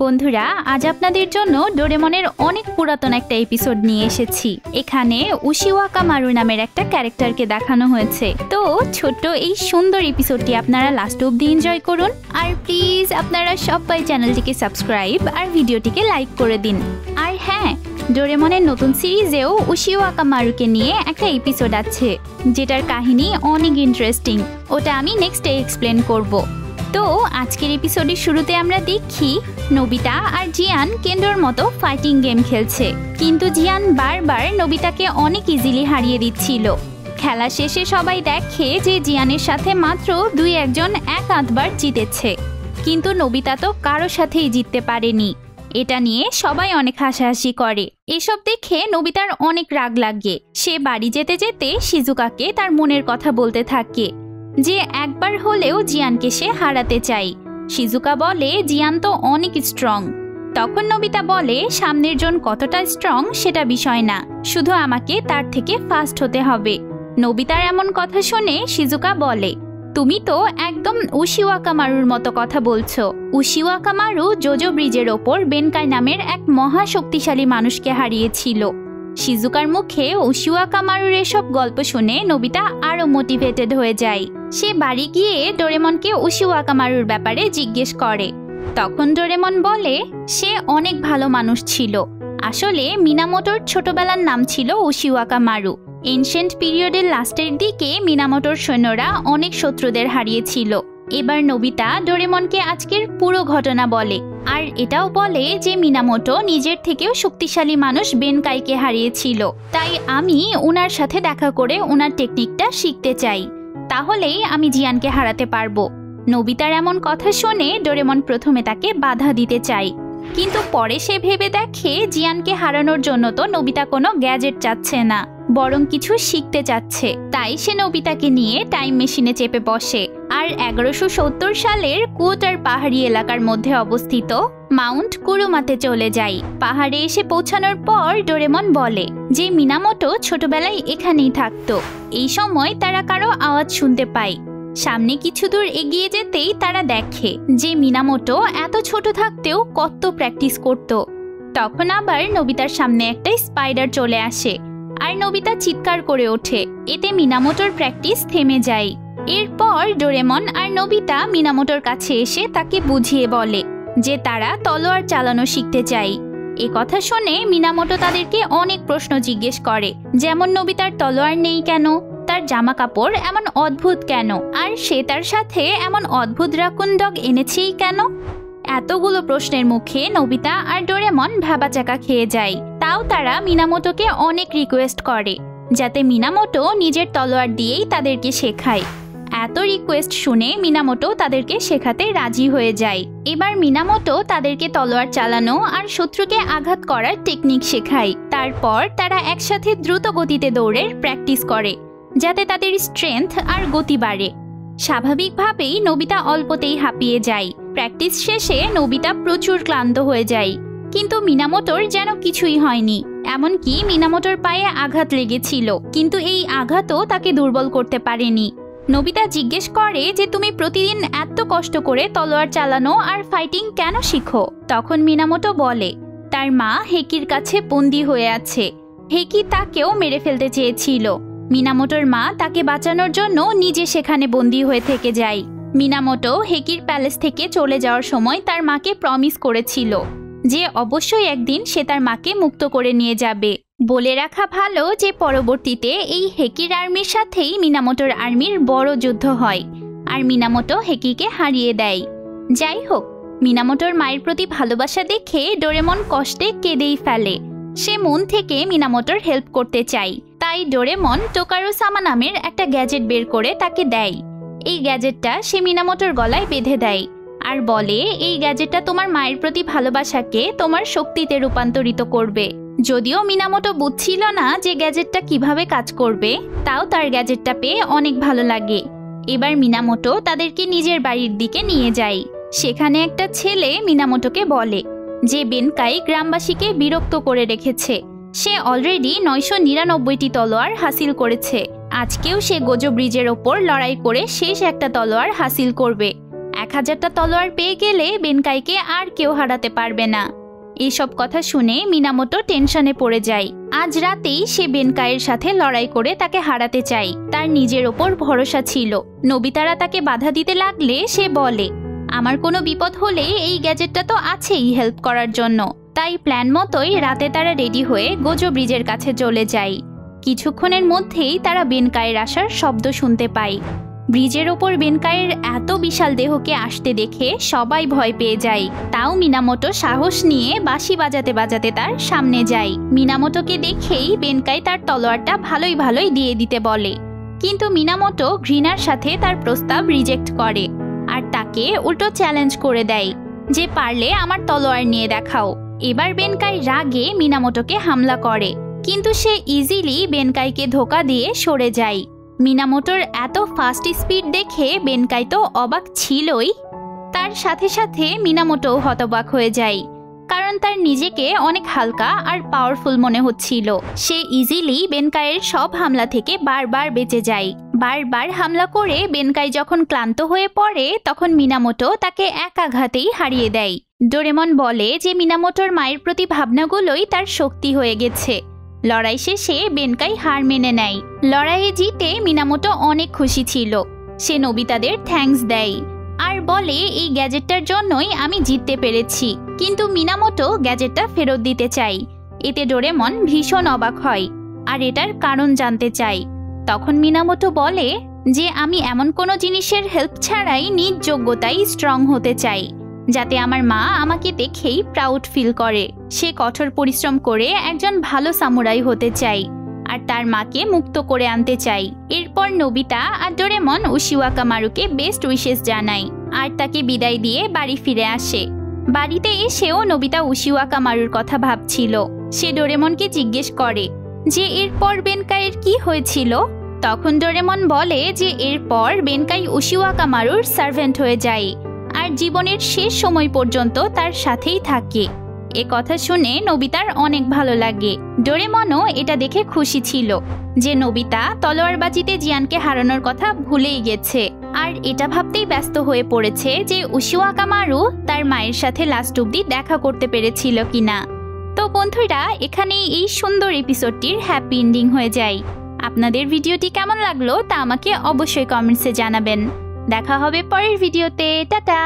বন্ধুরা, আজ আপনাদের জন্য ডোরেমনের অনেক পুরাতন একটা এপিসোড নিয়ে এসেছি। এখানে উশিওয়াকামারু নামের একটা ক্যারেক্টারকে দেখানো হয়েছে। তো ছোট্ট এই সুন্দর এপিসোডটি আপনারা লাস্ট অবধি এনজয় করুন। আর প্লিজ আপনারা সবাই চ্যানেলটিকে সাবস্ক্রাইব আর ভিডিওটিকে লাইক করে দিন। আর হ্যাঁ, ডোরেমনের নতুন সিরিজেও উশিওয়াকামারুকে নিয়ে একটা এপিসোড আছে, যেটার কাহিনী অনেক ইন্টারেস্টিং। ওটা আমি নেক্সট ডে এক্সপ্লেন করব। তো আজকের এপিসোডের শুরুতে আমরা দেখি নোবিতা আর জিয়ান কেন্ডোর মতো ফাইটিং গেম খেলছে, কিন্তু জিয়ান বারবার নোবিতাকে অনেক ইজিলি হারিয়ে দিচ্ছিল। খেলা শেষে সবাই দেখে যে জিয়ানের সাথে মাত্র 2-1 এক আধবার জিতেছে, কিন্তু নোবিতা তো কারো সাথেই জিততে পারেনি। এটা নিয়ে সবাই অনেক হাসাহাসি করে। এসব দেখে নোবিতার অনেক রাগ লাগে। সে বাড়ি যেতে যেতে শিজুকাকে তার মনের কথা বলতে থাকে যে একবার হলেও জিয়ানকে সে হারাতে চাই। শিজুকা বলে জিয়ান তো অনেক স্ট্রং। তখন নোবিতা বলে সামনের জন কতটা স্ট্রং সেটা বিষয় না, শুধু আমাকে তার থেকে ফাস্ট হতে হবে। নোবিতার এমন কথা শুনে শিজুকা বলে, তুমি তো একদম উশিওয়াকামারুর মতো কথা বলছো। উশিওয়াকামারু জোজো ব্রিজের ওপর বেনকাই নামের এক মহা শক্তিশালী মানুষকে হারিয়েছিল। শিজুকার মুখে উশিওয়াকামারুর এসব গল্প শুনে নোবিতা আরো মোটিভেটেড হয়ে যায়। সে বাড়ি গিয়ে ডোরেমনকে উশিওয়াকামারুর ব্যাপারে জিজ্ঞেস করে। তখন ডোরেমন বলে সে অনেক ভালো মানুষ ছিল। আসলে মিনামোটোর ছোটবেলার নাম ছিল উশিওয়াকামারু। এনশিয়েন্ট পিরিয়ডের লাস্টের দিকে মিনামোটোর সৈন্যরা অনেক শত্রুদের হারিয়েছিল। এবার নোবিতা ডোরেমনকে আজকের পুরো ঘটনা বলে, আর এটাও বলে যে মিনামোটো নিজের থেকেও শক্তিশালী মানুষ বেনকাইকে হারিয়েছিল। তাই আমি ওনার সাথে দেখা করে ওনার টেকনিকটা শিখতে চাই, তাহলেই আমি জিয়ানকে হারাতে পারবো। নোবিতার এমন কথা শুনে ডোরেমন প্রথমে তাকে বাধা দিতে চায়, কিন্তু পরে সে ভেবে দেখে জিয়ানকে হারানোর জন্য তো নোবিতা কোনো গ্যাজেট চাচ্ছে না, বরং কিছু শিখতে চাচ্ছে। তাই সে নোবিতাকে নিয়ে টাইম মেশিনে চেপে বসে আর 1170 সালের কুয়োটার পাহাড়ি এলাকার মধ্যে অবস্থিত মাউন্ট কুরুমাতে চলে যায়। পাহাড়ে এসে পৌঁছানোর পর ডোরেমন বলে যে মিনামোটো ছোটবেলায় এখানেই থাকতো। এই সময় তারা কারো আওয়াজ শুনতে পায়। সামনে কিছু দূর এগিয়ে যেতেই তারা দেখে যে মিনামোটো এত ছোট থাকতেও কত প্র্যাকটিস করত। তখন আবার নোবিতার সামনে একটা স্পাইডার চলে আসে আর নোবিতা চিৎকার করে ওঠে। এতে মিনামোটোর প্র্যাকটিস থেমে যায়। এরপর ডোরেমন আর নোবিতা মিনামোটোর কাছে এসে তাকে বুঝিয়ে বলে যে তারা তলোয়ার চালানো শিখতে চায়। এ কথা শুনে মিনামোটো তাদেরকে অনেক প্রশ্ন জিজ্ঞেস করে, যেমন নোবিতার তলোয়ার নেই কেন, তার জামা কাপড় এমন অদ্ভুত কেন, আর সে তার সাথে এমন অদ্ভুত রাকুন ডগ এনেছেই কেন। এতগুলো প্রশ্নের মুখে নোবিতা আর ডোরেমন ভাবাচাকা খেয়ে যায়। তাও তারা মিনামোটোকে অনেক রিকোয়েস্ট করে যাতে মিনামোটো নিজের তলোয়ার দিয়েই তাদেরকে শেখায়। এত রিকোয়েস্ট শুনে মিনামোটো তাদেরকে শেখাতে রাজি হয়ে যায়। এবার মিনামোটো তাদেরকে তলোয়ার চালানো আর শত্রুকে আঘাত করার টেকনিক শেখায়। তারপর তারা একসাথে দ্রুত গতিতে দৌড়ের প্র্যাকটিস করে যাতে তাদের স্ট্রেংথ আর গতি বাড়ে। স্বাভাবিকভাবেই নোবিতা অল্পতেই হাঁপিয়ে যায়। প্র্যাকটিস শেষে নোবিতা প্রচুর ক্লান্ত হয়ে যায়, কিন্তু মিনামোটোর যেন কিছুই হয়নি। এমনকি মিনামোটোর পায়ে আঘাত লেগেছিল, কিন্তু এই আঘাতও তাকে দুর্বল করতে পারেনি। নোবিতা জিজ্ঞেস করে যে তুমি প্রতিদিন এত কষ্ট করে তলোয়ার চালানো আর ফাইটিং কেন শিখো? তখন মিনামোটো বলে তার মা হেকির কাছে বন্দী হয়ে আছে। হেকি তাকেও মেরে ফেলতে চেয়েছিল। মিনামোটোর মা তাকে বাঁচানোর জন্য নিজে সেখানে বন্দী হয়ে থেকে যায়। মিনামোটো হেকির প্যালেস থেকে চলে যাওয়ার সময় তার মাকে প্রমিস করেছিল যে অবশ্যই একদিন সে তার মাকে মুক্ত করে নিয়ে যাবে। বলে রাখা ভালো যে পরবর্তীতে এই হেকির আর্মির সাথেই মিনামোটোর আর্মির বড় যুদ্ধ হয় আর মিনামোটো হেকিকে হারিয়ে দেয়। যাই হোক, মিনামোটোর মায়ের প্রতি ভালোবাসা দেখে ডোরেমন কষ্টে কেঁদেই ফেলে। সে মন থেকে মিনামোটোর হেল্প করতে চায়। তাই ডোরেমন টোকারো-সামা নামের একটা গ্যাজেট বের করে তাকে দেয়। এই গ্যাজেটটা সে মিনামোটোর গলায় বেঁধে দেয় আর বলে এই গ্যাজেটটা তোমার মায়ের প্রতি ভালোবাসাকে তোমার শক্তিতে রূপান্তরিত করবে। যদিও মিনামোটো বুঝছিল না যে গ্যাজেটটা কিভাবে কাজ করবে, তাও তার গ্যাজেটটা পেয়ে অনেক ভালো লাগে। এবার মিনামোটো তাদেরকে নিজের বাড়ির দিকে নিয়ে যায়। সেখানে একটা ছেলে মিনামোটোকে বলে যে বেনকাই গ্রামবাসীকে বিরক্ত করে রেখেছে। সে অলরেডি 999টি তলোয়ার হাসিল করেছে। আজকেও সে গোজো ব্রিজের ওপর লড়াই করে শেষ একটা তলোয়ার হাসিল করবে। 1000টা তলোয়ার পেয়ে গেলে বেনকাইকে আর কেউ হারাতে পারবে না। এইসব কথা শুনে মিনামোটো টেনশনে পড়ে যায়। আজ রাতেই সে বেনকাইয়ের সাথে লড়াই করে তাকে হারাতে চায়। তার নিজের ওপর ভরসা ছিল। নোবিতারা তাকে বাধা দিতে লাগলে সে বলে, আমার কোনো বিপদ হলে এই গ্যাজেটটা তো আছেই হেল্প করার জন্য। তাই প্ল্যান মতোই রাতে তারা রেডি হয়ে গোজো ব্রিজের কাছে চলে যায়। কিছুক্ষণের মধ্যেই তারা বেনকাইয়ের আসার শব্দ শুনতে পায়। ব্রিজের ওপর বেনকাইয়ের এত বিশাল দেহকে আসতে দেখে সবাই ভয় পেয়ে যায়। তাও মিনামোটো সাহস নিয়ে বাঁশি বাজাতে বাজাতে তার সামনে যায়। মিনামোটোকে দেখেই বেনকাই তার তলোয়ারটা ভালোই দিয়ে দিতে বলে, কিন্তু মিনামোটো ঘৃণার সাথে তার প্রস্তাব রিজেক্ট করে আর তাকে উল্টো চ্যালেঞ্জ করে দেয় যে পারলে আমার তলোয়ার নিয়ে দেখাও। এবার বেনকাই রাগে মিনামোটোকে হামলা করে, কিন্তু সে ইজিলি বেনকাইকে ধোকা দিয়ে সরে যায়। মিনামোটোর এত ফাস্ট স্পিড দেখে বেনকাই তো অবাক ছিলই, তার সাথে সাথে মিনামোটোও হতবাক হয়ে যায়, কারণ তার নিজেকে অনেক হালকা আর পাওয়ারফুল মনে হচ্ছিল। সে ইজিলি বেনকাইয়ের সব হামলা থেকে বারবার বেঁচে যায়। বারবার হামলা করে বেনকাই যখন ক্লান্ত হয়ে পড়ে তখন মিনামোটো তাকে এক আঘাতেই হারিয়ে দেয়। ডোরেমন বলে যে মিনামোটোর মায়ের প্রতি ভাবনাগুলোই তার শক্তি হয়ে গেছে। লড়াই শেষে বেনকাই হার মেনে নেয়। লড়াইয়ে জিতে মিনামোটো অনেক খুশি ছিল। সে নোবিতাদের থ্যাঙ্কস দেয় আর বলে এই গ্যাজেটটার জন্যই আমি জিততে পেরেছি, কিন্তু মিনামোটো গ্যাজেটটা ফেরত দিতে চাই। এতে ডোরেমন ভীষণ অবাক হয় আর এটার কারণ জানতে চায়। তখন মিনামোটো বলে যে আমি এমন কোনো জিনিসের হেল্প ছাড়াই নিজ যোগ্যতায় স্ট্রং হতে চাই, যাতে আমার মা আমাকে দেখেই প্রাউড ফিল করে। সে কঠোর পরিশ্রম করে একজন ভালো সামুরাই হতে চায় আর তার মাকে মুক্ত করে আনতে চাই। এরপর নোবিতা আর ডোরেমন উশিওয়াকা মারুকে বেস্ট উইশেস জানায় আর তাকে বিদায় দিয়ে বাড়ি ফিরে আসে। বাড়িতে এসেও নোবিতা উশিওয়াকা মারুর কথা ভাবছিল। সে ডোরেমনকে জিজ্ঞেস করে যে এরপর বেনকাইয়ের কি হয়েছিল। তখন ডোরেমন বলে যে এরপর বেনকাই উশিওয়াকা মারুর সার্ভেন্ট হয়ে যায় আর জীবনের শেষ সময় পর্যন্ত তার সাথেই থাকে। এ কথা শুনে নোবিতার অনেক ভালো লাগে। ডোরেমনও এটা দেখে খুশি ছিল যে নোবিতা তলোয়ারবাজিতে জিয়ানকে হারানোর কথা ভুলেই গেছে আর এটা ভাবতেই ব্যস্ত হয়ে পড়েছে যে উশিওয়াকা মারু তার মায়ের সাথে লাস্ট অব্দি দেখা করতে পেরেছিল কিনা। তো বন্ধুরা, এখানেই এই সুন্দর এপিসোডটির হ্যাপি এন্ডিং হয়ে যায়। আপনাদের ভিডিওটি কেমন লাগলো তা আমাকে অবশ্যই কমেন্টসে জানাবেন। দেখা হবে পরের ভিডিওতে। টাটা।